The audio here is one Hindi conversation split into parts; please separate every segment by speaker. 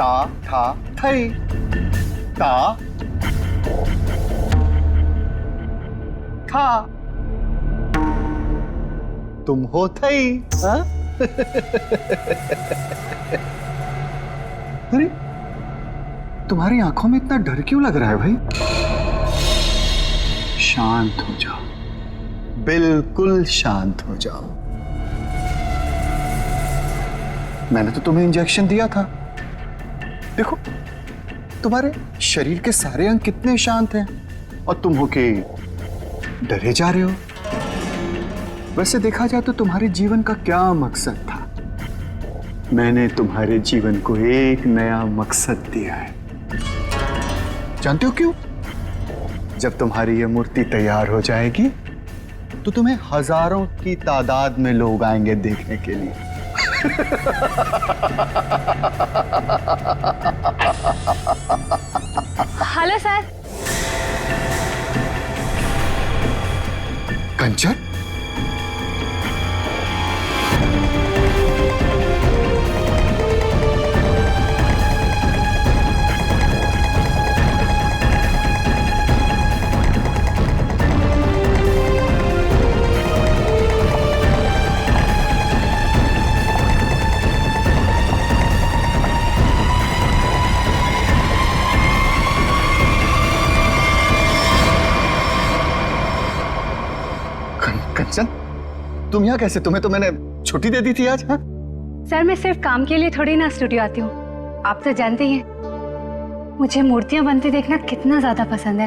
Speaker 1: ता था थई, ता था, तुम हो थई। हाँ? अरे तुम्हारी आंखों में इतना डर क्यों लग रहा है भाई? शांत हो जाओ, बिल्कुल शांत हो जाओ। मैंने तो तुम्हें इंजेक्शन दिया था। देखो तुम्हारे शरीर के सारे अंग कितने शांत हैं और तुम हो के डरे जा रहे हो। वैसे देखा जाए तो तुम्हारे जीवन का क्या मकसद था? मैंने तुम्हारे जीवन को एक नया मकसद दिया है। जानते हो क्यों? जब तुम्हारी ये मूर्ति तैयार हो जाएगी तो तुम्हें हजारों की तादाद में लोग आएंगे देखने के लिए।
Speaker 2: Hello sir.
Speaker 1: कंचन, कंचन तुम यहाँ कैसे? तुम्हें तो मैंने छुट्टी दे दी थी आज। हाँ?
Speaker 2: सर मैं सिर्फ काम के लिए थोड़ी ना स्टूडियो आती हूँ, आप तो जानते ही हैं मुझे मूर्तियां बनती देखना कितना ज्यादा पसंद है।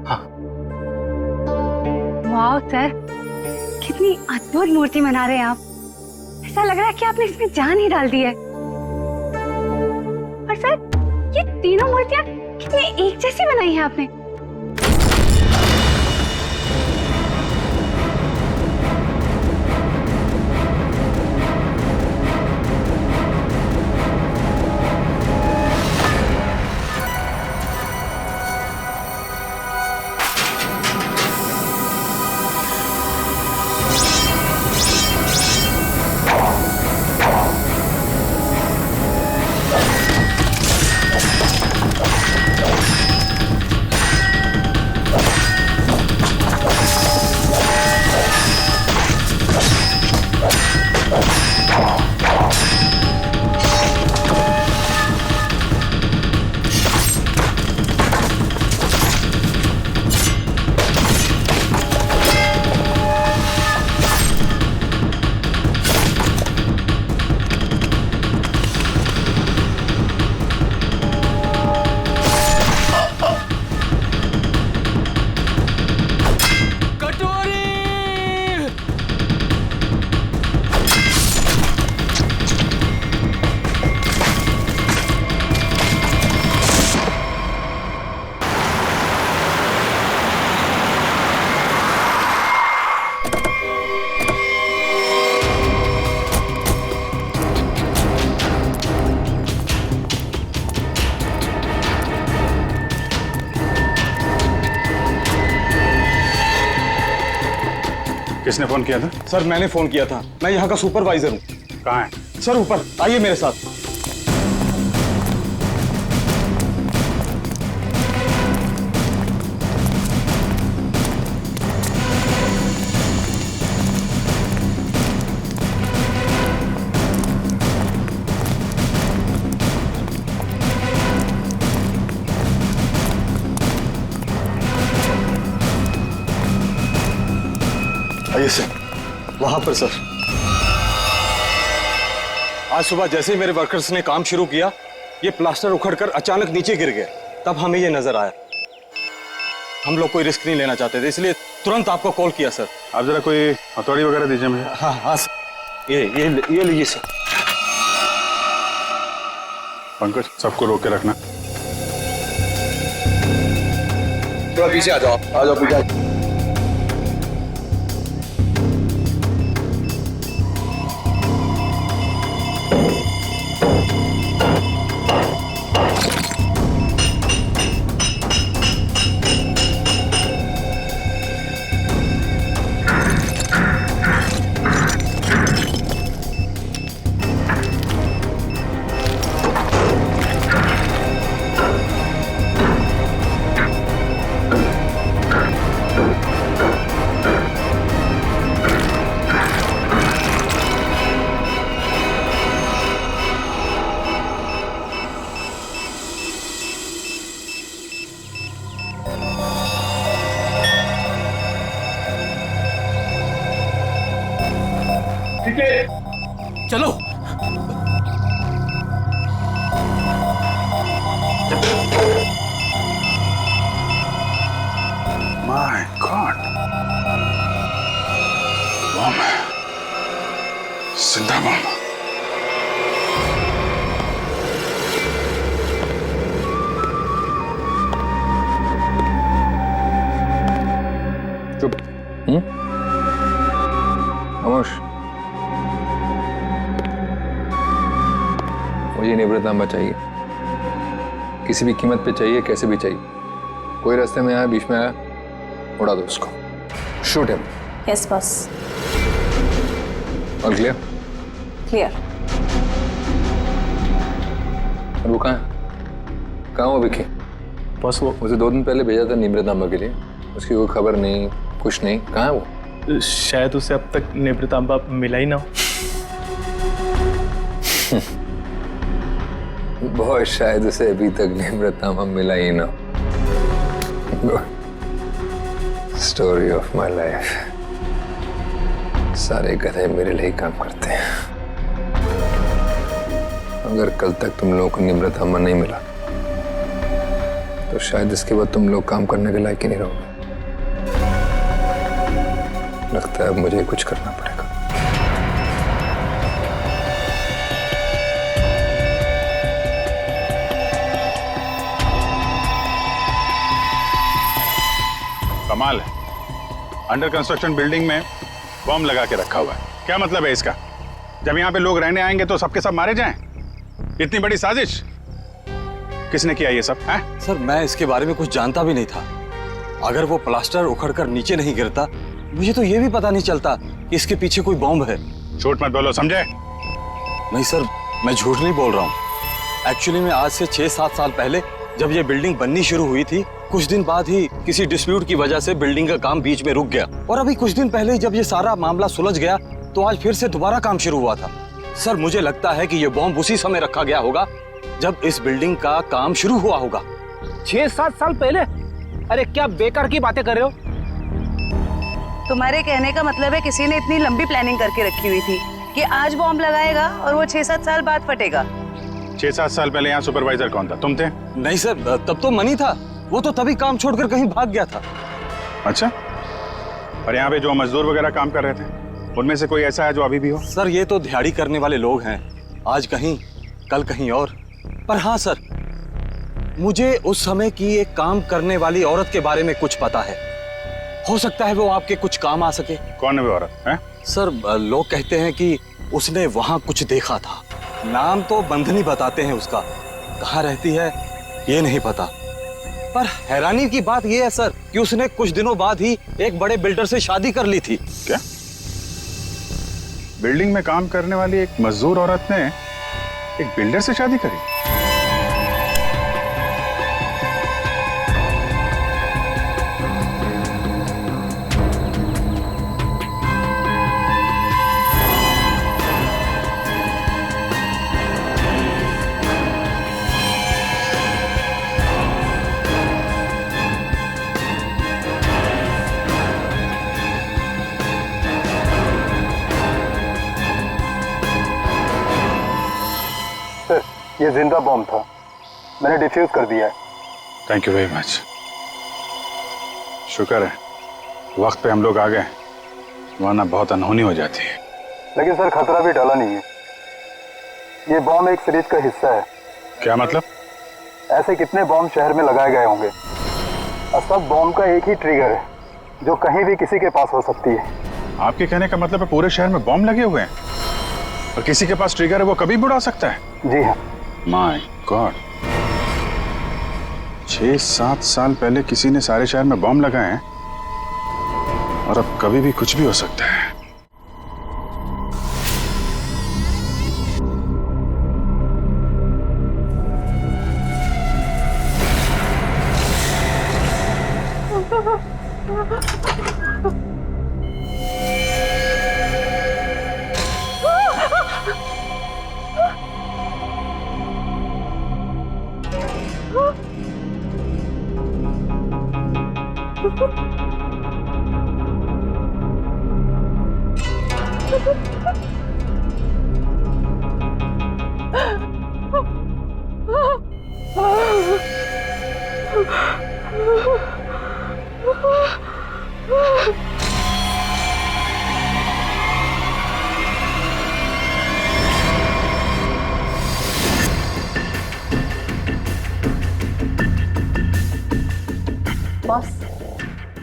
Speaker 1: हाँ।
Speaker 2: वाह सर, कितनी अद्भुत मूर्ति बना रहे हैं आप। ऐसा लग रहा है कि आपने इसमें जान ही डाल दी है। और सर ये तीनों मूर्तियां कितनी एक जैसी बनाई है आपने।
Speaker 3: किसने फोन किया था?
Speaker 4: सर मैंने फोन किया था, मैं यहाँ का सुपरवाइजर हूँ।
Speaker 3: कहाँ है?
Speaker 4: सर ऊपर आइए मेरे साथ। आइए सर, वहां पर सर। आज सुबह जैसे ही मेरे वर्कर्स ने काम शुरू किया, ये प्लास्टर उखड़कर अचानक नीचे गिर गया। तब हमें ये नजर आया। हम लोग कोई रिस्क नहीं लेना चाहते थे, इसलिए तुरंत आपको कॉल किया सर।
Speaker 3: आप जरा कोई हथौड़ी वगैरह दीजिए मुझे।
Speaker 4: हाँ हाँ सर, ये लीजिए सर।
Speaker 3: पंकज, सबको रोक के रखना।
Speaker 5: थोड़ा पीछे आ जाओ पीछे।
Speaker 6: चलो।
Speaker 3: माय गॉड, बम है, जिंदा बम।
Speaker 5: चुप। खामोश। मुझे निवृत्तांबा चाहिए, किसी भी कीमत पे चाहिए, कैसे भी चाहिए। कोई रास्ते में आया, बीच में आया, उड़ा दो उसको। Shoot him.
Speaker 7: Yes boss.
Speaker 5: और क्लियर?
Speaker 7: क्लियर।
Speaker 5: और वो कहाँ है? कहाँ वो विकी?
Speaker 6: बस वो
Speaker 5: उसे 2 दिन पहले भेजा था निवृत्तांबा के लिए, उसकी कोई खबर नहीं, कुछ नहीं। कहाँ है वो?
Speaker 6: शायद उसे अब तक निवृत्तांबा मिला ही ना हो।
Speaker 5: बहुत शायद उसे अभी तक निवृत्तांबा मिला ही ना। Story of my life. सारे गधे मेरे लिए ही काम करते हैं। अगर कल तक तुम लोगों को निवृत्तांबा नहीं मिला तो शायद इसके बाद तुम लोग काम करने के लायक ही नहीं रहोगे। लगता है अब मुझे कुछ करना पड़ेगा।
Speaker 3: कमाल है, अंडर कंस्ट्रक्शन बिल्डिंग में बम लगा के रखा हुआ है। क्या मतलब है इसका? जब यहाँ पे लोग रहने आएंगे तो सबके सब मारे जाएं? इतनी बड़ी साजिश किसने किया ये सब? है
Speaker 4: सर, मैं इसके बारे में कुछ जानता भी नहीं था। अगर वो प्लास्टर उखड़कर नीचे नहीं गिरता, मुझे तो ये भी पता नहीं चलता कि इसके पीछे कोई बॉम्ब है।
Speaker 3: झूठ मत बोलो, समझे?
Speaker 4: नहीं सर, मैं झूठ नहीं बोल रहा हूँ। एक्चुअली में आज से 6-7 साल पहले जब ये बिल्डिंग बननी शुरू हुई थी, कुछ दिन बाद ही किसी डिस्प्यूट की वजह से बिल्डिंग का काम बीच में रुक गया। और अभी कुछ दिन पहले ही जब ये सारा मामला सुलझ गया तो आज फिर से दोबारा काम शुरू हुआ था। सर, मुझे लगता है कि ये बॉम्ब उसी समय रखा गया होगा जब इस बिल्डिंग का काम शुरू हुआ होगा।
Speaker 6: 6-7 साल पहले? अरे क्या बेकार की बातें कर रहे हो?
Speaker 7: तुम्हारे कहने का मतलब है किसी ने इतनी लंबी प्लानिंग करके रखी हुई थी कि आज बॉम्ब लगाएगा और वो 6-7 साल बाद फटेगा।
Speaker 3: 6-7 साल पहले यहाँ सुपरवाइजर कौन था? तुम थे?
Speaker 4: नहीं सर, तब तो मनी था। वो तो तभी काम छोड़कर कहीं भाग गया था।
Speaker 3: अच्छा, और यहाँ पे जो मजदूर वगैरह काम कर रहे थे उनमें से कोई ऐसा है जो अभी भी हो?
Speaker 4: सर, ये तो दिहाड़ी करने वाले लोग हैं, आज कहीं कल कहीं और। पर हाँ सर, मुझे उस समय की एक काम करने वाली औरत के बारे में कुछ पता है। हो सकता है वो आपके कुछ काम आ सके।
Speaker 3: कौन है वो औरत? है
Speaker 4: सर, लोग कहते हैं कि उसने वहां कुछ देखा था। नाम तो बंधनी बताते हैं उसका, कहाँ रहती है ये नहीं पता। पर हैरानी की बात यह है सर कि उसने कुछ दिनों बाद ही एक बड़े बिल्डर से शादी कर ली थी।
Speaker 3: क्या? बिल्डिंग में काम करने वाली एक मजदूर औरत ने एक बिल्डर से शादी करी?
Speaker 1: ये जिंदा बॉम्ब था, मैंने डिफ्यूज कर दिया है।
Speaker 3: Thank you very much. शुक्र है वक्त पे हम लोग आ गए, वरना बहुत अनहोनी हो जाती है।
Speaker 1: लेकिन सर, खतरा भी टला नहीं है। ये बॉम्ब एक सीरीज का हिस्सा है।
Speaker 3: क्या मतलब?
Speaker 1: ऐसे कितने बॉम्ब शहर में लगाए गए होंगे और सब बॉम्ब का एक ही ट्रिगर है जो कहीं भी किसी के पास हो सकती है।
Speaker 3: आपके कहने का मतलब है पूरे शहर में बॉम्ब लगे हुए हैं और किसी के पास ट्रिगर है, वो कभी भी उड़ा सकता है?
Speaker 1: जी हाँ।
Speaker 3: माय गॉड, 6-7 साल पहले किसी ने सारे शहर में बॉम्ब लगाए हैं और अब कभी भी कुछ भी हो सकता है।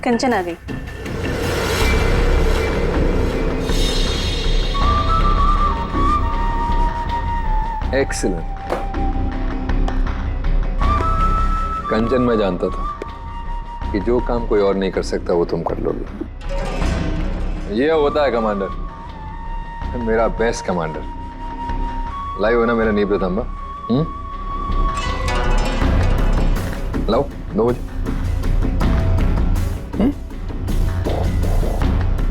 Speaker 7: कंचन आ गई।
Speaker 5: एक्सीलेंट। कंचन, मैं जानता था कि जो काम कोई और नहीं कर सकता वो तुम कर लोगे। ये होता है कमांडर, मेरा बेस्ट कमांडर। लाइव हो ना मेरा नींबू तांबा? लाओ 2 बजे।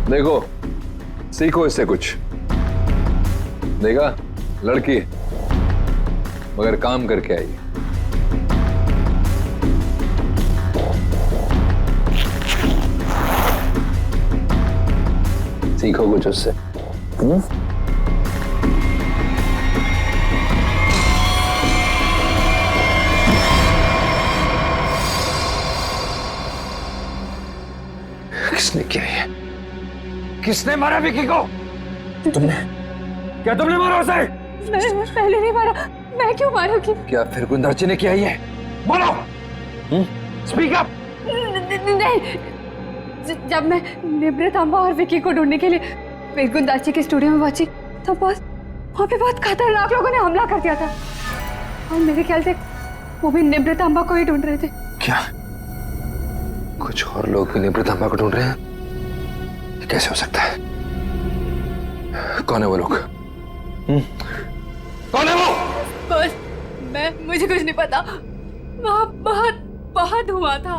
Speaker 5: देखो, सीखो इससे कुछ। देखा, लड़की है मगर काम करके आई है। सीखो कुछ उससे। किसने किया ये? किसने मारा विकी को? तुमने? क्या तुमने मारा उसे?
Speaker 2: मैं पहले नहीं मारा। मैं क्यों मारूंगी?
Speaker 5: क्या फिर गुंदर्ची ने किया ये? बोलो। Speak up.
Speaker 2: नहीं, जब मैं निमृतांबा और विकी को ढूंढने के लिए वेगुंदाची के स्टूडियो में पहुंची तो बस वहाँ पे बहुत खतरनाक लोगों ने हमला कर दिया था और मेरे ख्याल से वो भी निमृतांबा को ही ढूंढ रहे थे।
Speaker 5: क्या कुछ और लोग भी निमृतांबा को ढूंढ रहे हैं? ये कैसे हो सकता है? कौन है वो लोग? कौन है वो?
Speaker 2: बस मुझे कुछ नहीं पता। वहाँ बहुत हुआ था।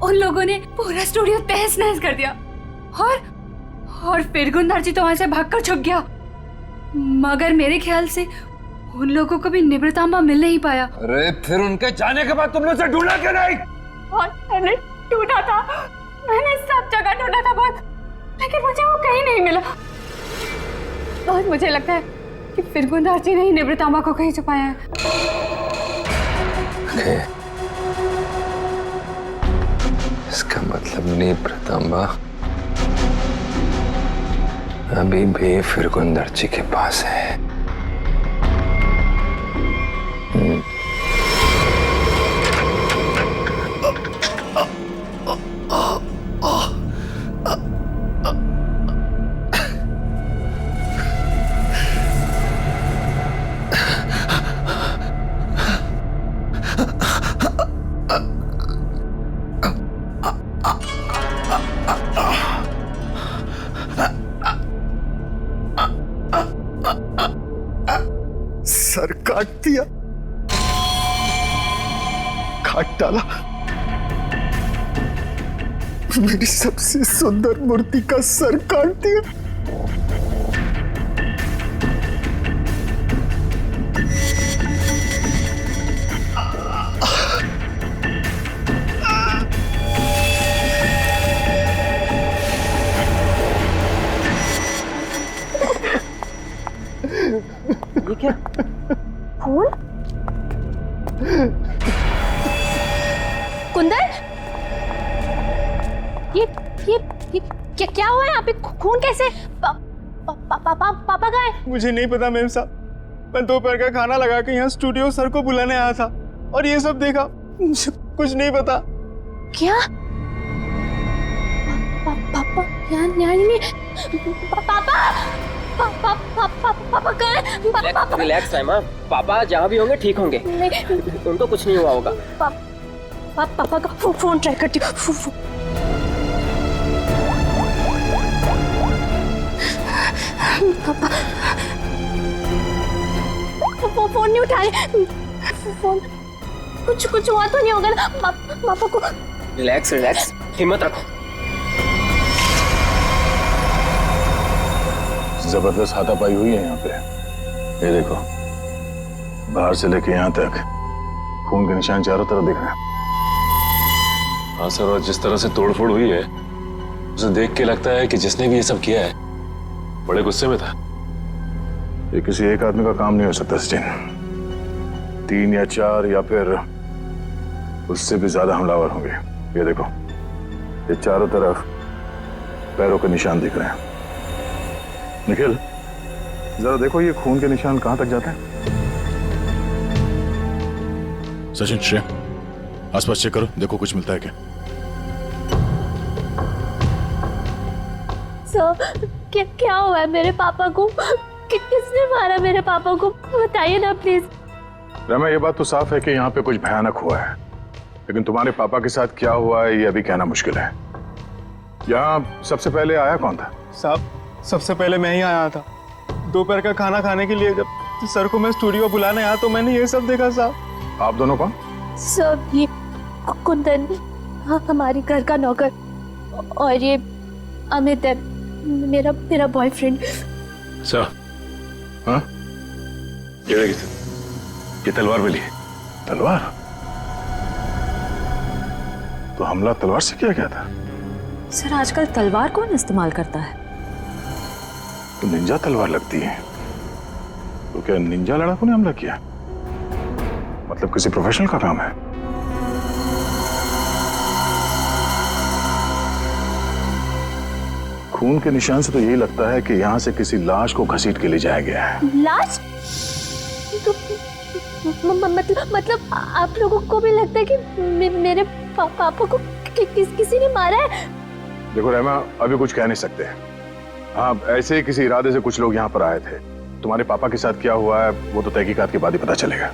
Speaker 2: उन लोगों ने पूरा स्टूडियो तहस नहस कर दिया और फिर गुंदारजी तो वहां से भागकर छुप गया। मगर मेरे ख्याल से उन लोगों को भी निमृतांबा मिल नहीं पाया।
Speaker 5: अरे फिर उनके जाने के बाद तुमने उसे ढूंढा क्यों नहीं?
Speaker 2: और मैंने ढूंढा था, मैंने सब जगह ढूंढा था बहुत, लेकिन मुझे वो कहीं नहीं मिला। और मुझे लगता है कि फिर गुंदारजी ने ही निमृतांबा को कहीं छुपाया है।
Speaker 5: इसका मतलब निमृतांबा अभी भी फिर गुंदर्ची के पास है।
Speaker 1: सर काट दिया, काट डाला मेरी सबसे सुंदर मूर्ति का सर काट दिया।
Speaker 6: ये क्या?
Speaker 8: फूल? कुंदन, ये क्या हुआ है? यहाँ पे खून कैसे? पापा कहाँ है?
Speaker 9: मुझे नहीं पता मैम साहब, मैं दोपहर का खाना लगा के यहाँ स्टूडियो सर को बुलाने आया था और ये सब देखा। मुझे कुछ नहीं पता।
Speaker 8: क्या? पापा यहाँ नहीं। पापा कहाँ है?
Speaker 6: रिलैक्स है माँ, पापा जहाँ भी होंगे ठीक होंगे। उनको कुछ नहीं हुआ होगा।
Speaker 8: पापा का फोन ट्राई करती हूँ। पापा फोन नहीं उठा रहे। फोन कुछ हुआ तो नहीं होगा ना? पापा को
Speaker 6: रिलैक्स, हिम्मत रखो।
Speaker 3: जबरदस्त हाथापाई हुई है यहाँ पे। ये देखो, बाहर से लेके यहाँ तक खून के निशान चारों तरफ दिख रहे हैं।
Speaker 4: हाँ सर, और जिस तरह से तोड़फोड़ हुई है उसे देख के लगता है कि जिसने भी ये सब किया है बड़े गुस्से में था।
Speaker 3: ये किसी एक आदमी का काम नहीं हो सकता सचिन। 3 या 4 या फिर उससे भी ज्यादा हमलावर होंगे। ये देखो, ये चारों तरफ पैरों के निशान दिख रहे हैं। निखिल, जरा देखो ये खून के निशान कहां तक जाते हैं। सचिन, श्रेय, आसपास चेक करो, देखो कुछ मिलता है क्या।
Speaker 8: सर क्या हुआ है मेरे पापा को? किसने मारा मेरे पापा को? बताइए ना प्लीज।
Speaker 3: रमा, ये बात तो साफ है कि यहाँ पे कुछ भयानक हुआ है, लेकिन तुम्हारे पापा के साथ क्या हुआ है ये अभी कहना मुश्किल है। यहाँ सबसे पहले आया कौन था?
Speaker 9: साहब सबसे पहले मैं ही आया था। दोपहर का खाना खाने के लिए जब सर को मैं स्टूडियो बुलाने आया तो मैंने ये सब देखा। साहब
Speaker 3: आप दोनों कौन?
Speaker 8: सर ये कुंदन हमारी घर का नौकर और ये अमित है मेरा बॉयफ्रेंड।
Speaker 3: सर, हाँ? ये तलवार मिली। तलवार? तो हमला तलवार से किया गया था?
Speaker 2: सर आजकल तलवार कौन इस्तेमाल करता है?
Speaker 3: तो निंजा तलवार लगती है। तो क्या निंजा लड़ाकों ने हमला किया? मतलब किसी प्रोफेशनल का काम है? खून के निशान से तो यही लगता है कि यहाँ से किसी लाश को घसीट के ले जाया गया है।
Speaker 8: लाश? तो मतलब आप लोगों को भी लगता है कि मेरे पापा को किसी ने मारा है?
Speaker 3: देखो रहमा, अभी कुछ कह नहीं सकते। हाँ, ऐसे ही किसी इरादे से कुछ लोग यहाँ पर आए थे। तुम्हारे पापा के साथ क्या हुआ है वो तो तहकीकात के बाद ही पता चलेगा।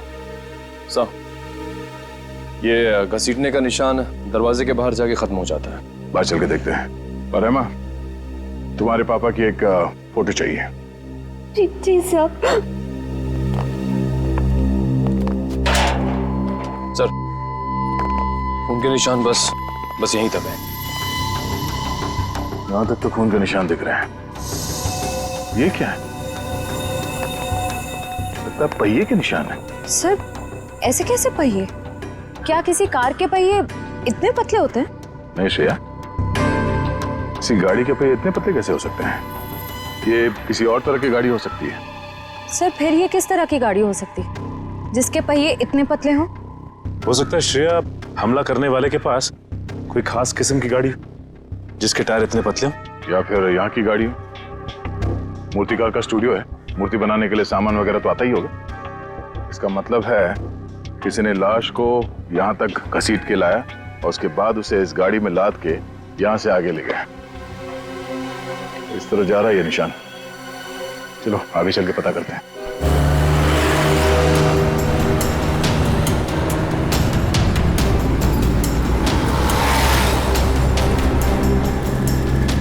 Speaker 5: ये घसीटने का निशान दरवाजे के बाहर जाके खत्म हो जाता है।
Speaker 3: बाहर चल के देखते हैं। पर रहमा, तुम्हारे पापा की एक फोटो चाहिए।
Speaker 8: जी सर।
Speaker 5: सर, उनके निशान बस यहीं तक है।
Speaker 3: यहाँ तक तो खून के निशान दिख रहे हैं। ये क्या है? लगता है पहिए के निशान है।
Speaker 2: सर ऐसे कैसे पहिए? क्या किसी कार के पहिए इतने पतले होते हैं?
Speaker 3: नहीं श्रेया, किसी गाड़ी के पहिए इतने पतले कैसे हो सकते हैं? ये किसी और तरह की गाड़ी हो सकती है।
Speaker 2: सर फिर ये किस तरह की गाड़ी हो सकती है जिसके पहिए इतने पतले हों?
Speaker 10: हो सकता है श्रेया, हमला करने वाले के पास कोई खास किस्म की गाड़ी जिसके टायर इतने पतले हो।
Speaker 3: या फिर यहाँ की गाड़ी हो। मूर्तिकार का स्टूडियो है, मूर्ति बनाने के लिए सामान वगैरह तो आता ही होगा। इसका मतलब है किसी ने लाश को यहाँ तक घसीट के लाया और उसके बाद उसे इस गाड़ी में लाद के यहाँ से आगे ले गया। इस तरह जा रहा है ये निशान। चलो आगे चल के पता करते हैं।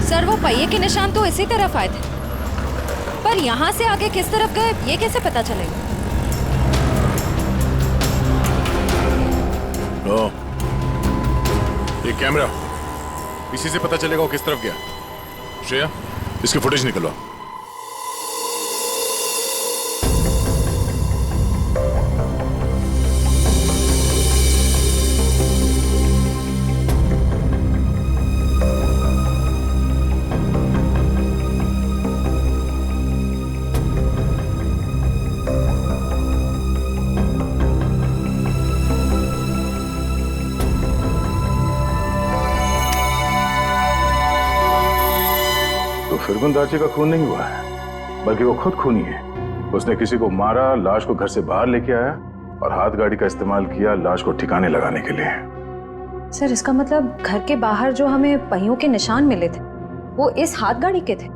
Speaker 2: सर वो पहिए के निशान तो इसी तरफ आए थे, पर यहाँ से आगे किस तरफ गए ये कैसे पता चलेगा?
Speaker 3: ये कैमरा, इसी से पता चलेगा वो किस तरफ गया। श्रेया, इसकी फुटेज निकलवा। फिरगुंदाची का खून नहीं हुआ है, बल्कि वो खुद खूनी है। उसने किसी को मारा, लाश को घर से बाहर लेके आया और हाथ गाड़ी का इस्तेमाल किया लाश को ठिकाने लगाने के लिए।
Speaker 2: सर इसका मतलब घर के बाहर जो हमें पहियों के निशान मिले थे वो इस हाथ गाड़ी के थे?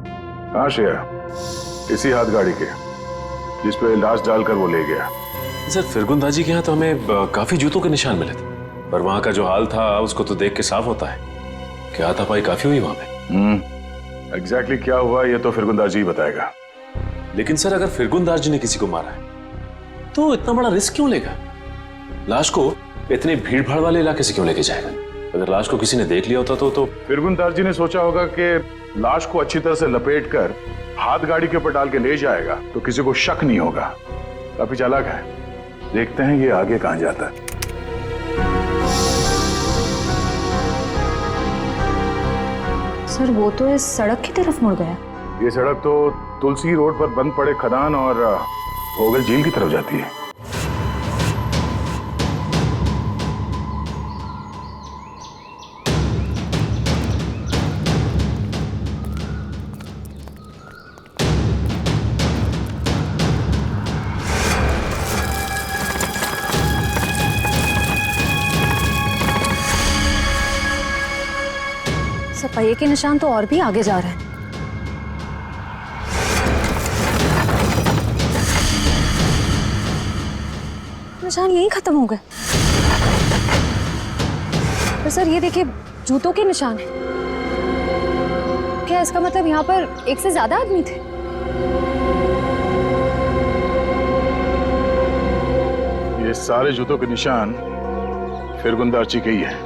Speaker 3: हाँ श्रेया, इसी हाथ गाड़ी के जिस पे लाश डालकर वो ले गया।
Speaker 10: सर फिरगुंदाजी के यहाँ तो हमें काफी जूतों के निशान मिले थे, पर वहाँ का जो हाल था उसको तो देख के साफ होता है कि हाथापाई काफी हुई वहाँ पे।
Speaker 3: एग्जैक्टली क्या हुआ ये तो फिरगुंदार जी बताएगा।
Speaker 10: लेकिन सर अगर फिरगुंदार जी ने किसी को मारा है तो इतना बड़ा रिस्क क्यों लेगा? लाश को इतने भीड़ भाड़ वाले इलाके से क्यों लेके जाएगा? अगर लाश को किसी ने देख लिया होता तो
Speaker 3: फिरगुंदार जी ने सोचा होगा कि लाश को अच्छी तरह से लपेटकर हाथ गाड़ी के ऊपर डाल के ले जाएगा तो किसी को शक नहीं होगा। काफी चालाक है। देखते हैं ये आगे कहां जाता है।
Speaker 2: सर वो तो इस सड़क की तरफ मुड़ गया।
Speaker 3: ये सड़क तो तुलसी रोड पर बंद पड़े खदान और भोगल झील की तरफ जाती है।
Speaker 2: सर पहिए के निशान तो और भी आगे जा रहे हैं।
Speaker 8: निशान यहीं खत्म हो गए? पर सर ये देखिए, जूतों के निशान हैं। क्या इसका मतलब यहाँ पर एक से ज्यादा आदमी थे?
Speaker 3: ये सारे जूतों के निशान फिरगुंदारची के ही है।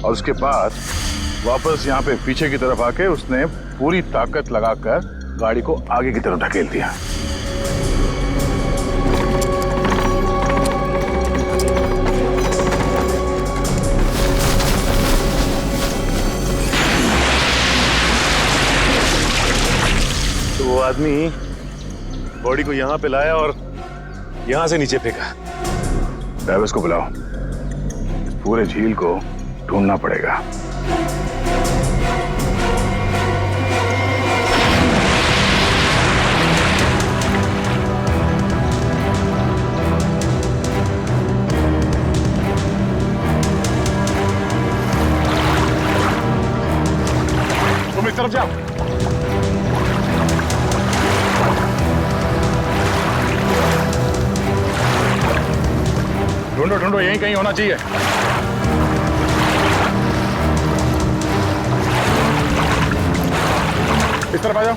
Speaker 3: और उसके बाद वापस यहाँ पे पीछे की तरफ आके उसने पूरी ताकत लगाकर गाड़ी को आगे की तरफ ढकेल दिया। तो वो आदमी बॉडी को यहाँ पे लाया और यहाँ से नीचे फेंका। ड्राइवर्स को बुलाओ, इस पूरे झील को ढूंढना पड़ेगा। तुम इस तरफ जाओ। ढूंढो ढूंढो, यहीं कहीं होना चाहिए। इस तरफ आ जाओ।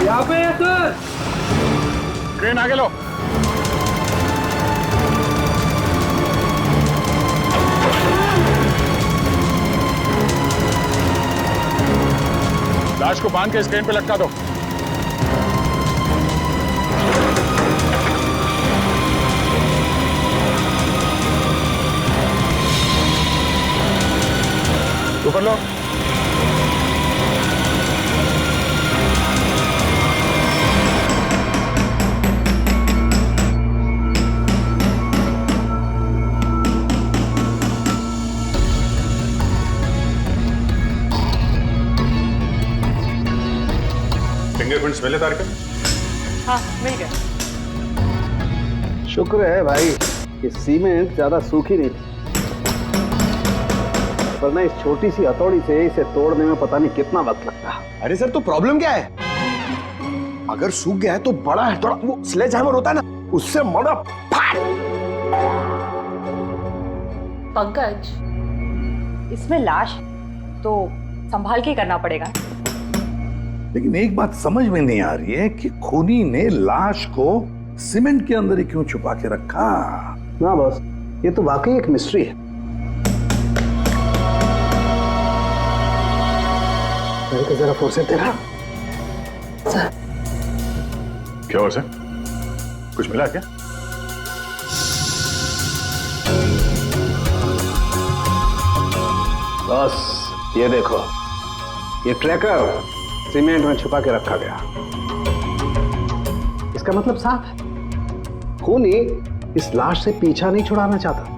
Speaker 6: यहाँ पे है सर।
Speaker 3: क्रेन आगे लो। लाश को बांध के इस क्रेन पे लटका दो। ऊपर लो। फिंगरप्रिंट्स मिले तारिका?
Speaker 7: हाँ मिल गए।
Speaker 9: शुक्र है भाई कि सीमेंट ज्यादा सूखी नहीं थी, वरना इस छोटी सी हथौड़ी से इसे तोड़ने में पता नहीं कितना वक्त लगता।
Speaker 1: अरे सर, तो प्रॉब्लम क्या है? अगर सूख गया है तो बड़ा हथौड़ा, वो स्लेज हैमर होता है ना, उससे मड़ा फाड़।
Speaker 7: पंकज, इसमें लाश तो संभाल के करना पड़ेगा।
Speaker 11: लेकिन एक बात समझ में नहीं आ रही है कि खूनी ने लाश को सीमेंट के अंदर ही क्यों छुपा के रखा?
Speaker 9: ना बॉस, ये तो वाकई एक मिस्ट्री है। जरा फोर्स तेरा
Speaker 7: सर।
Speaker 3: क्या हुआ सर? कुछ मिला क्या?
Speaker 9: बॉस ये देखो, ये ट्रैकर सीमेंट में छुपा के रखा गया। इसका मतलब साफ है, खूनी इस लाश से पीछा नहीं छुड़ाना चाहता,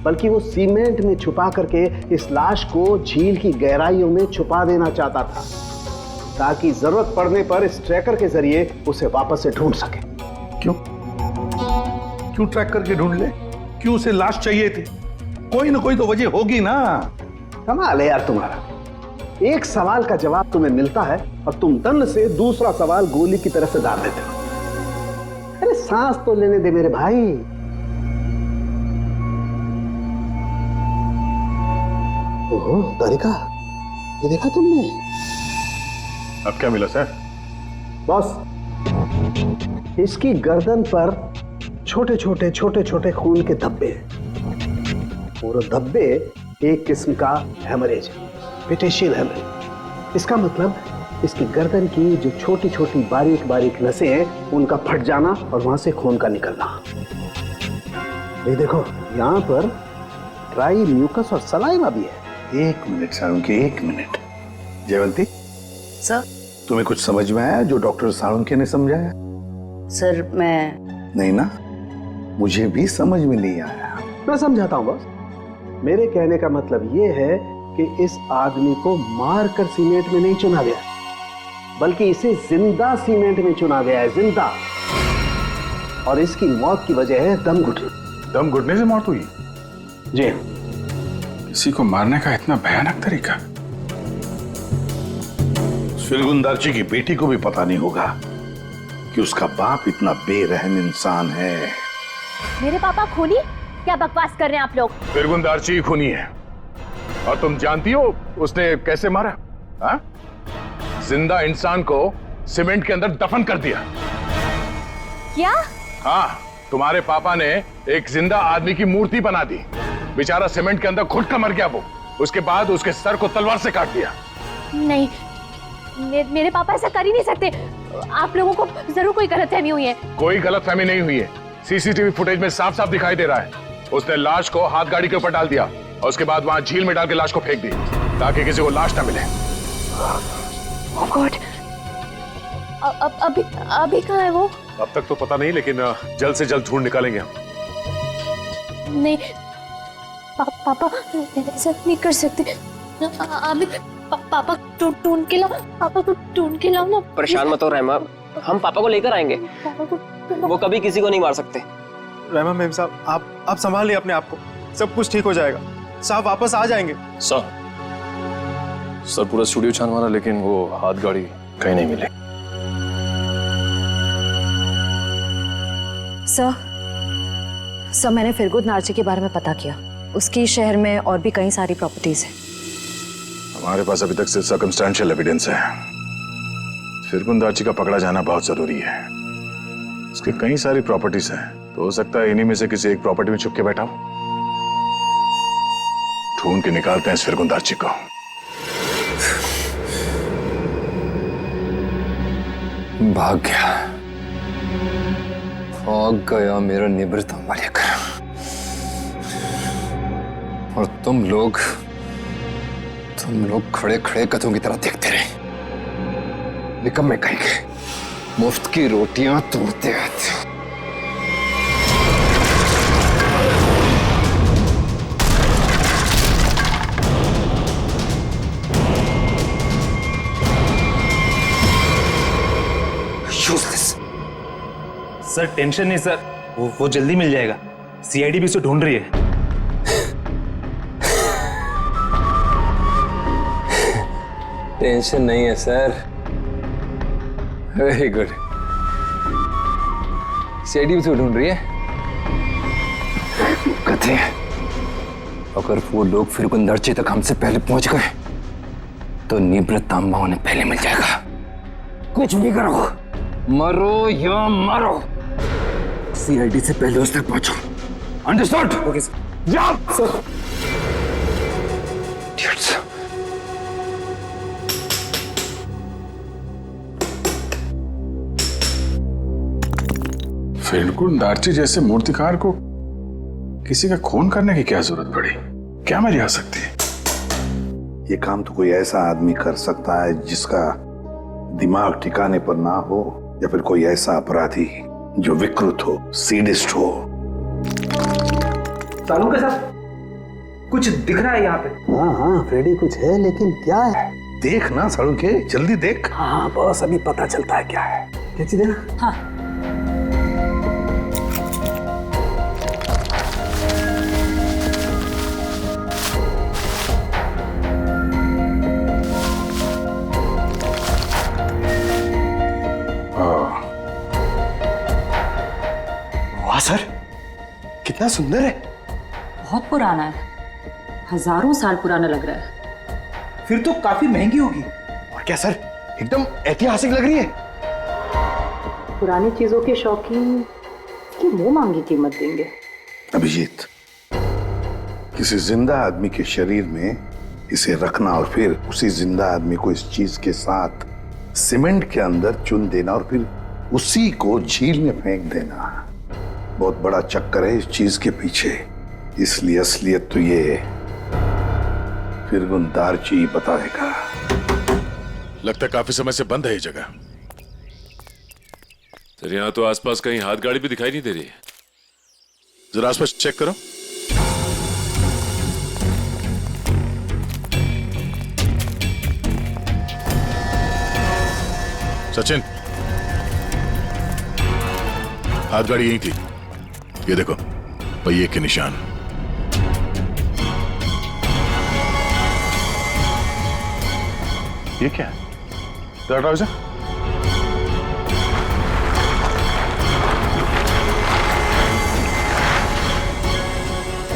Speaker 9: बल्कि वो सीमेंट में छुपा करके इस लाश को झील की गहराइयों में छुपा देना चाहता था, ताकि जरूरत पड़ने पर इस ट्रैकर के जरिए उसे वापस से ढूंढ सके।
Speaker 11: क्यों क्यों ट्रैक करके ढूंढ ले? क्यों उसे लाश चाहिए थी? कोई ना कोई तो वजह होगी ना।
Speaker 9: कमाल है यार तुम्हारा, एक सवाल का जवाब तुम्हें मिलता है और तुम दंड से दूसरा सवाल गोली की तरह से डाल देते हो। अरे सांस तो लेने दे मेरे भाई। ओहो तारिका, ये देखा तुमने?
Speaker 3: अब क्या मिला सर?
Speaker 9: बॉस, इसकी गर्दन पर छोटे छोटे खून के धब्बे हैं, और धब्बे एक किस्म का हेमरेज है, पेटेशियल हेमरेज। इसका मतलब इसकी गर्दन की जो छोटी छोटी बारीक बारीक नसें हैं, उनका फट जाना और वहां से खून का निकलना। ये देखो, यहाँ पर ड्राई म्यूकस और सलाइवा भी है।
Speaker 11: एक मिनट साळुंके, एक मिनट। जयवंती,
Speaker 7: सर।
Speaker 11: तुम्हें कुछ समझ में आया जो डॉक्टर साळुंके ने समझाया?
Speaker 7: सर मैं
Speaker 11: नहीं ना, मुझे भी समझ में नहीं आया।
Speaker 9: मैं समझाता हूँ बॉस। मेरे कहने का मतलब ये है कि इस आदमी को मारकर सीमेंट में नहीं चुना गया, बल्कि इसे जिंदा सीमेंट में चुना गया है, जिंदा। और इसकी मौत की वजह है दम घुटना।
Speaker 3: दम घुटने से मौत हुई?
Speaker 9: जी।
Speaker 3: किसी को मारने का इतना भयानक तरीका?
Speaker 11: फिरगुंदारची की बेटी को भी पता नहीं होगा कि उसका बाप इतना बेरहम इंसान है।
Speaker 8: मेरे पापा खूनी? क्या बकवास कर रहे हैं आप लोग?
Speaker 3: फिरगुंदारची खूनी है। और तुम जानती हो उसने कैसे मारा? हाँ? जिंदा इंसान को सीमेंट के अंदर दफन कर दिया।
Speaker 8: क्या?
Speaker 3: हाँ, तुम्हारे पापा ने एक जिंदा आदमी की मूर्ति बना दी। बेचारा सीमेंट के अंदर घुट कर मर गया वो। उसके बाद उसके सर को तलवार से काट दिया।
Speaker 8: नहीं, मेरे पापा ऐसा कर ही नहीं सकते। आप लोगों को जरूर कोई गलतफहमी हुई है।
Speaker 3: कोई गलतफहमी नहीं हुई है। सीसीटीवी फुटेज में साफ साफ दिखाई दे रहा है। उसने लाश को हाथ गाड़ी के ऊपर डाल दिया और उसके बाद वहां झील में डाल के लाश को फेंक दी ताकि किसी को लाश ना मिले।
Speaker 8: Oh God! अभी कहाँ है वो?
Speaker 10: अब तक तो पता नहीं, लेकिन जल्द से जल्द ढूंढ निकालेंगे हम।
Speaker 8: नहीं, पापा ऐसा नहीं कर सकते। अभी पापा ढूंढ के लाओ, पापा को ढूंढ के लाओ ना।
Speaker 6: परेशान मत हो रहमा, हम पापा को लेकर आएंगे। वो कभी किसी को नहीं मार सकते।
Speaker 12: रहमा मैम साहब, आप संभालिए अपने आप को, सब कुछ ठीक हो जाएगा। साहब वापस आ जाएंगे।
Speaker 10: सर पूरा स्टूडियो छान मारा, लेकिन वो हाथ गाड़ी कहीं नहीं मिली।
Speaker 7: सर मैंने फिरगुन नार्ची के बारे में पता किया। उसकी शहर में और भी कई सारी प्रॉपर्टीज हैं।
Speaker 3: हमारे पास अभी तक सिर्फ सर्कमस्टेंशियल एविडेंस है। फिरगुंदारची का पकड़ा जाना बहुत जरूरी है। उसकी कई सारी प्रॉपर्टीज हैं, तो हो सकता है इन्हीं में से किसी एक प्रॉपर्टी में छुप के बैठा हो। ढूंढ के निकालते हैं इस फिरगुंदारची को।
Speaker 5: भाग गया मेरा निवृत्त मालिक। और तुम लोग खड़े खड़े कथों की तरह देखते रहे। निकम्मे कहेंगे, मुफ्त की रोटियां तोड़ते रहते।
Speaker 12: सर टेंशन नहीं सर, वो जल्दी मिल जाएगा। सीआईडी भी उसे ढूंढ रही है।
Speaker 5: टेंशन नहीं है सर। Very good. सीआईडी भी तो ढूंढ रही है। कथे अगर वो लोग फिरगुंदारची तक हमसे पहले पहुंच गए तो निवृत्त तांबा उन्हें पहले मिल जाएगा। कुछ भी करो, मरो या मरो, सीआईडी से पहले उस तक पहुंचो। अंडरस्टूड? Okay sir. जाओ सर।
Speaker 3: फिरगुंदारची जैसे मूर्तिकार को किसी का खून करने की क्या जरूरत पड़ी? क्या मर्जी आ सकती है?
Speaker 11: ये काम तो कोई ऐसा आदमी कर सकता है जिसका दिमाग ठिकाने पर ना हो, या फिर कोई ऐसा अपराधी जो विकृत हो, सीडिस्ट हो।
Speaker 12: सालुंके साहब, कुछ दिख रहा है यहाँ पे?
Speaker 9: हाँ फ्रेडी, कुछ है, लेकिन क्या है?
Speaker 11: देख ना सालुंके, जल्दी देख।
Speaker 9: हाँ बस अभी पता चलता है क्या है। कैची देना। हाँ
Speaker 12: सर, कितना सुंदर है।
Speaker 7: बहुत पुराना है, हजारों साल पुराना लग रहा है।
Speaker 12: फिर तो काफी महंगी होगी। और क्या सर, एकदम ऐतिहासिक लग रही है।
Speaker 7: पुरानी चीजों के शौकीन की मुंह मांगी कीमत देंगे।
Speaker 11: अभिजीत, किसी जिंदा आदमी के शरीर में इसे रखना और फिर उसी जिंदा आदमी को इस चीज के साथ सीमेंट के अंदर चुन देना और फिर उसी को झील में फेंक देना, बहुत बड़ा चक्कर है इस चीज के पीछे। इसलिए असलियत तो ये फिरगुंदारची बताएगा।
Speaker 10: लगता काफी समय से बंद है ये जगह। सर यहाँ तो आसपास कहीं हाथ गाड़ी भी दिखाई नहीं दे रही है। जरा आसपास चेक करो।
Speaker 3: सचिन, हाथ गाड़ी यहीं थी। ये देखो पहिए के निशान। ये क्या है? जरा हटाओ इसे।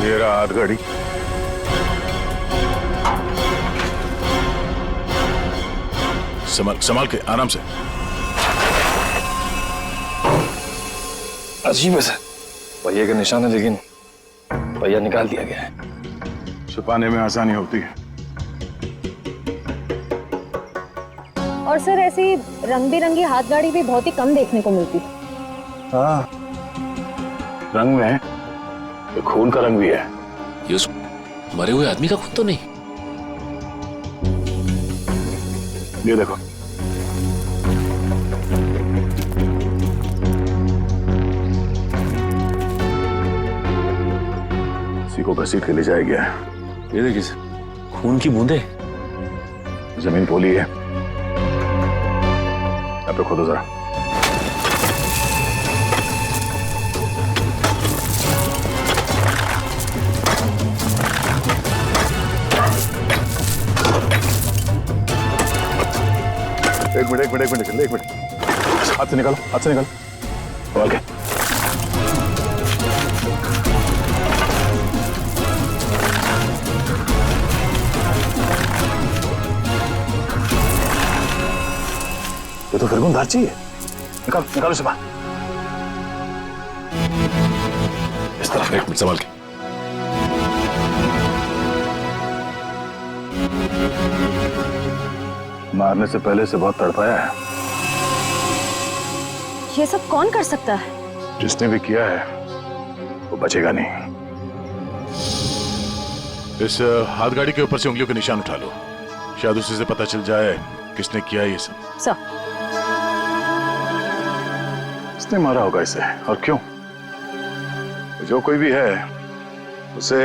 Speaker 3: ये रहा हाथ गाड़ी। संभाल के, आराम से।
Speaker 4: अजीब है सर, पहिए के निशान है लेकिन पहिया निकाल दिया गया है।
Speaker 3: छुपाने में आसानी होती है।
Speaker 7: और सर ऐसी रंग बिरंगी हाथ गाड़ी भी बहुत ही कम देखने को मिलती।
Speaker 3: हाँ, रंग में है, ये खून का रंग भी है।
Speaker 10: ये उस मरे हुए आदमी का खून तो नहीं?
Speaker 3: ये देखो, इसी को घसीट के ले जाया गया है।
Speaker 10: ये देखिए सर, खून की बूंदे।
Speaker 3: जमीन पोली है। यहाँ पे खोदो जरा। एक मिनट, हाथ से निकालो, संभाल के। ये तो फिरगुन दार्ची है। निकालो से बाहर। इस तरफ। एक मिनट, संभाल के। मारने से पहले से बहुत तड़पाया है।
Speaker 7: ये सब कौन कर सकता है?
Speaker 3: जिसने भी किया है वो बचेगा नहीं। इस हाथ गाड़ी के ऊपर से उंगलियों के निशान उठा लो, शायद उसी से पता चल जाए किसने किया ये सब।
Speaker 7: सर,
Speaker 3: किसने मारा होगा इसे और क्यों? जो कोई भी है उसे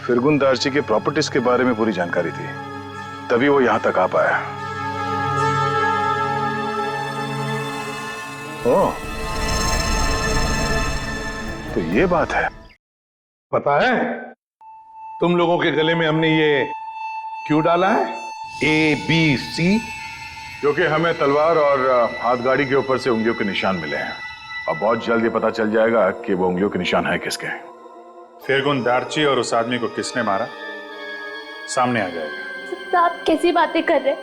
Speaker 3: फिरगुन दार्ची के प्रॉपर्टीज के बारे में पूरी जानकारी थी, तभी वो यहां तक आ पाया। ओह, तो ये बात है।
Speaker 11: पता है तुम लोगों के गले में हमने ये क्यों डाला है? ABC।
Speaker 3: क्योंकि हमें तलवार और हाथ गाड़ी के ऊपर से उंगलियों के निशान मिले हैं और बहुत जल्द ये पता चल जाएगा कि वो उंगलियों के निशान है किसके।
Speaker 13: फिरगुन दार्ची और उस आदमी को किसने मारा सामने आ जाएगा।
Speaker 8: आप कैसी बातें कर रहे हैं?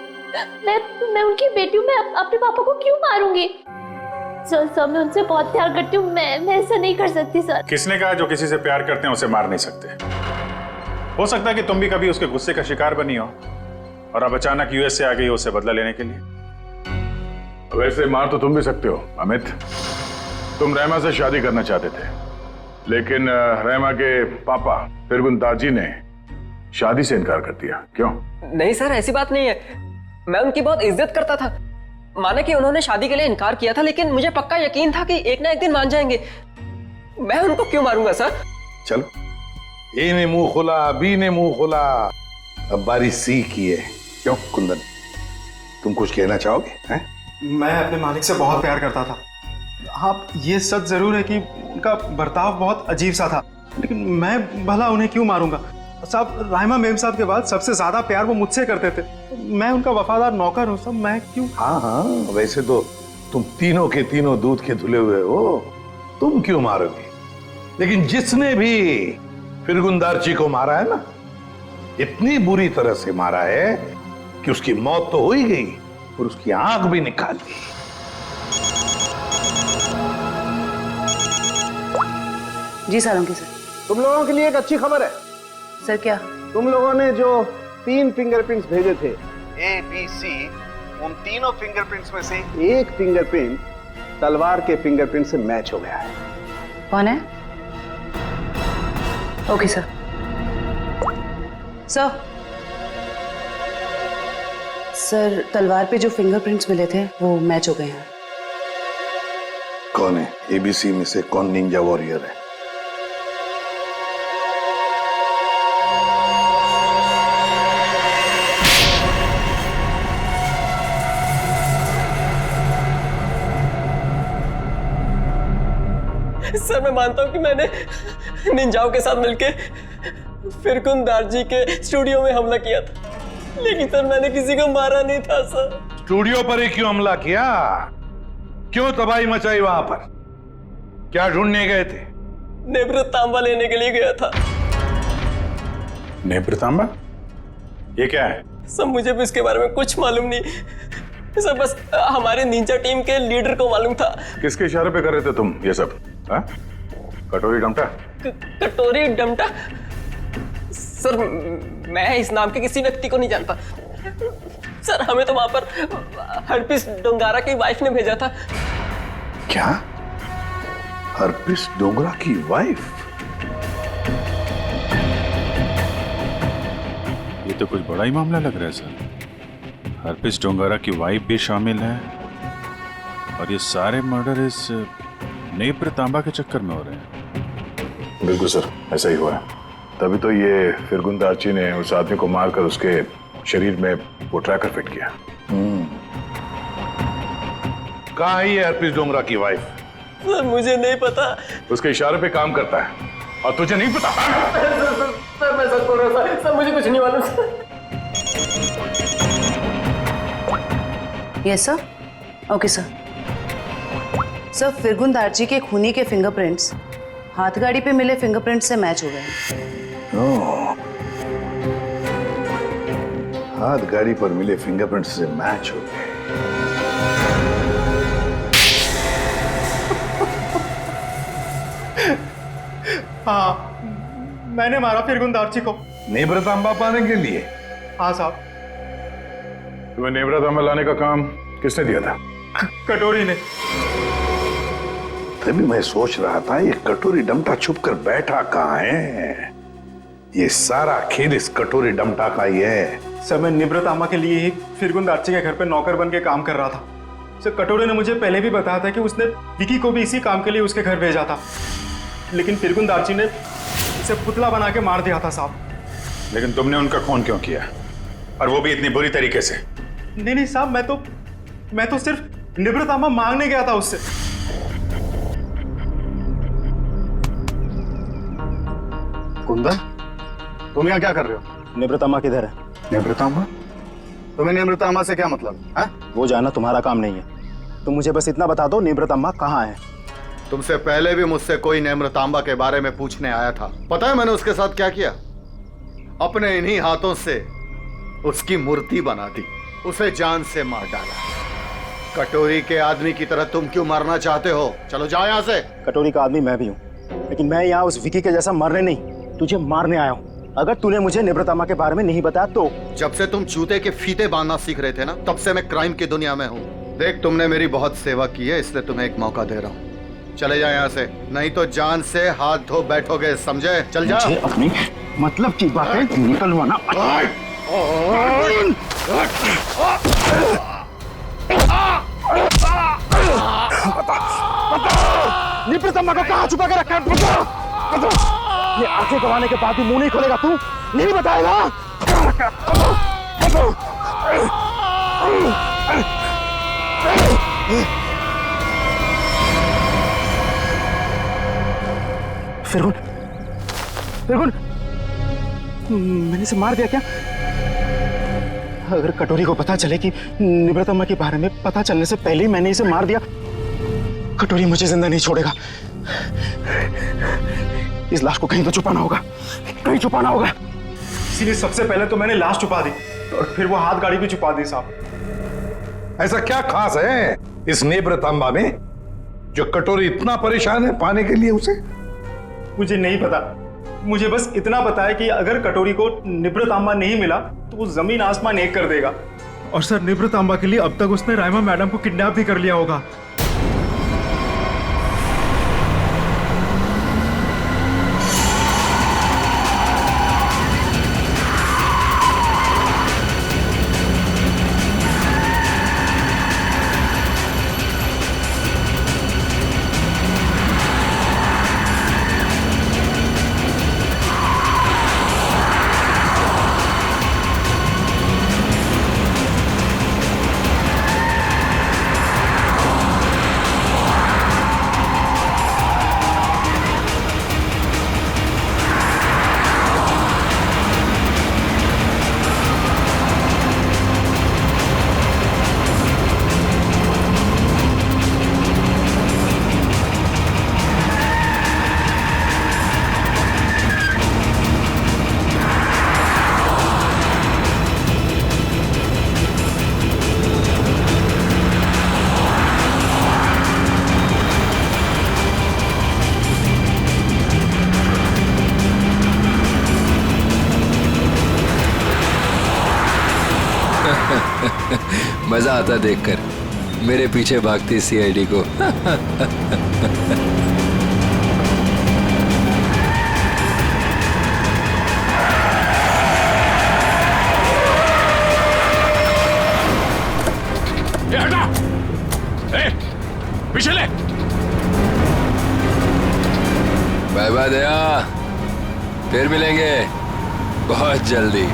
Speaker 8: मैं उनकी बेटी हूँ, मैं अपने पापा को क्यों मारूंगी? सर मैं उनसे बहुत प्यार करती हूँ, मैं ऐसा नहीं कर सकती सर।
Speaker 13: किसने कहा जो किसी से प्यार करते हैं उसे मार नहीं सकते? हो सकता है कि तुम भी कभी उसके गुस्से का शिकार बनी हो और अब अचानक यूएस से आ गई हो उसे बदला लेने के लिए।
Speaker 3: वैसे मार तो तुम भी सकते हो अमित। तुम रहमा से शादी करना चाहते थे, लेकिन रहमा के पापा फिरगुन दार्जी ने शादी से इनकार कर दिया। क्यों?
Speaker 6: नहीं सर, ऐसी बात नहीं है। मैं उनकी बहुत इज्जत करता था। माना कि उन्होंने शादी के लिए इनकार किया था, लेकिन मुझे पक्का यकीन था कि एक ना एक दिन मान जाएंगे। मैं उनको क्यों मारूंगा सर?
Speaker 11: चलो, ए ने मुंह खोला, बी ने मुंह खोला, अब बारी सी की है। क्यों कुंदन, तुम कुछ कहना चाहोगे? हैं?
Speaker 12: मैं अपने मालिक से बहुत प्यार करता था। हाँ, ये सच जरूर है कि उनका बर्ताव बहुत अजीब सा था, लेकिन मैं भला उन्हें क्यों मारूंगा? साहब, राहिमा मेम साहब के बाद सबसे ज्यादा प्यार वो मुझसे करते थे। मैं उनका वफादार नौकर हूँ साहब, मैं क्यों?
Speaker 11: हाँ, वैसे तो तुम तीनों के तीनों दूध के धुले हुए हो, तुम क्यों मारोगे? लेकिन जिसने भी फिरगुन दार्ची को मारा है ना, इतनी बुरी तरह से मारा है कि उसकी मौत तो हो ही गई और उसकी आंख भी निकाल दी।
Speaker 14: जी सालुंकी सर।
Speaker 9: तुम लोगों के लिए एक अच्छी खबर है।
Speaker 14: सर क्या?
Speaker 9: तुम लोगों ने जो 3 फिंगरप्रिंट्स भेजे थे ABC, उन तीनों फिंगरप्रिंट्स में से एक फिंगरप्रिंट तलवार के फिंगरप्रिंट से मैच हो गया है।
Speaker 14: कौन है? Okay sir. सर, तलवार पे जो फिंगरप्रिंट्स मिले थे वो मैच हो गए हैं।
Speaker 11: कौन है? ABC में से कौन निंजा वॉरियर है?
Speaker 6: सर मैं मानता हूँ कि मैंने निंजाओं के साथ मिलके फिरकुन दार्जी के स्टूडियो में हमला किया था, लेकिन सर मैंने किसी को मारा नहीं था सर।
Speaker 11: स्टूडियो पर ही क्यों हमला किया? क्यों तबाही मचाई वहां पर? क्या ढूंढने गए थे?
Speaker 6: नेब्र तांबा लेने के लिए गया था।
Speaker 3: नेब्र तांबा? ये क्या है?
Speaker 6: सर मुझे भी इसके बारे में कुछ मालूम नहीं सर, बस हमारे निंजा टीम के लीडर को मालूम था।
Speaker 3: किसके इशारे पे कर रहे थे तुम ये सब? हाँ? कटोरी डमटा?
Speaker 6: कटोरी डमटा? सर मैं इस नाम के किसी व्यक्ति को नहीं जानता सर। हमें तो वहां पर हरपिस डोंगारा की वाइफ ने भेजा था।
Speaker 11: क्या? हरपिस डोंगरा की वाइफ?
Speaker 3: ये तो कुछ बड़ा ही मामला लग रहा है सर। हरपिस डोंगारा की वाइफ भी शामिल है और ये सारे मर्डर इस नेब्र तांबा के चक्कर में हो रहे हैं। बिल्कुल सर, ऐसा ही हुआ है। तभी तो ये फिरगुन दार्ची ने उस आदमी को मारकर उसके शरीर में वो ट्रैकर फिट किया।
Speaker 11: कहाँ है ये हरपिस डोंगरा की वाइफ?
Speaker 6: सर मुझे नहीं पता।
Speaker 3: उसके इशारे पे काम करता है और तुझे नहीं पता?
Speaker 6: सर मैं सच बोल रहा हूँ सर, मुझे कुछ नहीं मालूम।
Speaker 14: Yes sir. Okay sir. Sir फिरगुन दार्जी के खूनी के फिंगरप्रिंट्स हाथगाड़ी पे मिले फिंगरप्रिंट से मैच हो गए।
Speaker 11: हाथ गाड़ी पर मिले फिंगरप्रिंट से मैच हो गए।
Speaker 12: हाँ, मैंने मारा फिरगुन दार्ची को।
Speaker 11: नेब्र तांबा पाने के लिए?
Speaker 12: हाँ साहब।
Speaker 3: तुम्हें नेब्र तांबा लाने का काम किसने दिया था?
Speaker 12: कटोरी ने।
Speaker 11: तभी मैं सोच रहा था ये कटोरी डमटा छुप कर बैठा कहाँ है। ये सारा खेल इस कटोरी डमटा का ही है।
Speaker 12: सर मैं निब्रत आमा के लिए ही फिरगुन दार्ची के घर पे नौकर बन के काम कर रहा था। सर कटोरे ने मुझे पहले भी बताया था कि उसने विकी को भी इसी काम के लिए उसके घर भेजा था, लेकिन फिरगुन दार्ची ने इसे पुतला बना के मार दिया था साहब।
Speaker 3: लेकिन तुमने उनका खून क्यों किया, और वो भी इतनी बुरी तरीके से?
Speaker 12: नहीं साहब, मैं तो सिर्फ निब्रत आमा मांगने गया था उससे।
Speaker 1: कुंदन, तुम यहाँ क्या कर रहे हो?
Speaker 12: निब्रत आमा किधर है?
Speaker 1: निवृतामा? तुम्हें निवृतामा से क्या मतलब है?
Speaker 12: वो जानना तुम्हारा काम नहीं है। तुम मुझे बस इतना बता दो, निब्रत अम्मा कहाँ है?
Speaker 1: तुमसे पहले भी मुझसे कोई निवृतांबा के बारे में पूछने आया था। पता है मैंने उसके साथ क्या किया? अपने इन्हीं हाथों से उसकी मूर्ति बना दी, उसे जान से मार डाला। कटोरी के आदमी की तरह तुम क्यों मरना चाहते हो? चलो जाओ यहाँ से।
Speaker 12: कटोरी का आदमी मैं भी हूँ, लेकिन मैं यहाँ उस विकी के जैसा मरने नहीं, तुझे मारने आया हूँ। अगर तूने मुझे निवृतामा के बारे में नहीं बताया तो।
Speaker 1: जब से तुम जूते के फीते बांधना सीख रहे थे ना, तब से मैं क्राइम की दुनिया में हूँ। देख, तुमने मेरी बहुत सेवा की है, इसलिए तुम्हें एक मौका दे रहा हूँ। चले जाओ यहाँ से, नहीं तो जान से हाथ धो बैठोगे, समझे? चल जा।
Speaker 12: मुझे अपनी मतलब की बातें निकलवाना। निवृतामा को कहाँ छुपा के रखा है? ये आंखें गंवाने के बाद भी मुंह नहीं खोलेगा तू? नहीं बताएगा? फिरगुन, फिरगुन, मैंने इसे मार दिया क्या? अगर कटोरी को पता चले कि निवृतामा के बारे में पता चलने से पहले ही मैंने इसे मार दिया, कटोरी मुझे जिंदा नहीं छोड़ेगा। इस लाश को कहीं तो छुपाना होगा, कहीं छुपाना होगा। इसीलिए सबसे पहले तो मैंने लाश छुपा दी और फिर वो हाथ गाड़ी भी छुपा दी साहब।
Speaker 11: ऐसा क्या खास है इस निवृतांबा में जो कटोरी इतना परेशान है पाने के लिए उसे?
Speaker 12: मुझे नहीं पता, मुझे बस इतना पता है कि अगर कटोरी को निवृतांबा नहीं मिला तो वो जमीन आसमान एक कर देगा। और सर, निवृतांबा के लिए अब तक उसने राइमा मैडम को किडनैप भी कर लिया होगा।
Speaker 5: मजा आता देखकर मेरे पीछे भागती सीआईडी को।
Speaker 3: ए, हटा! ए, पीछे ले!
Speaker 5: बाय बाय दया, फिर मिलेंगे बहुत जल्दी।